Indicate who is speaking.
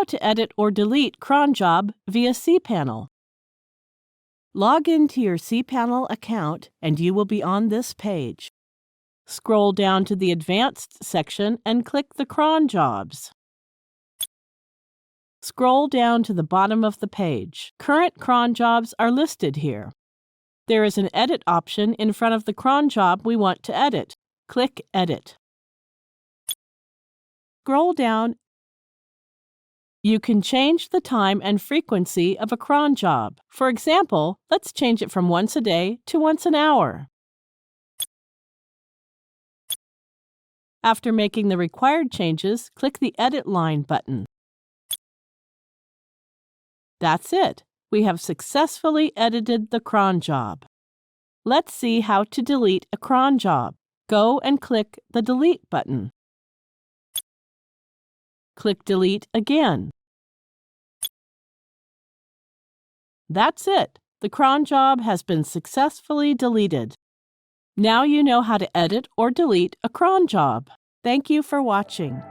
Speaker 1: to edit or delete Cronjob via cPanel. Log into your cPanel account and you will be on this page. Scroll down to the Advanced section and click the cron jobs. Scroll down to the bottom of the page. Current cron jobs are listed here. There is an Edit option in front of the cron job we want to edit. Click Edit. Scroll down. You can change the time and frequency of a cron job. For example, let's change it from once a day to once an hour. After making the required changes, click the Edit Line button. That's it. We have successfully edited the cron job. Let's see how to delete a cron job. Go and click the Delete button. Click Delete again. That's it. The cron job has been successfully deleted. Now you know how to edit or delete a cron job. Thank you for watching.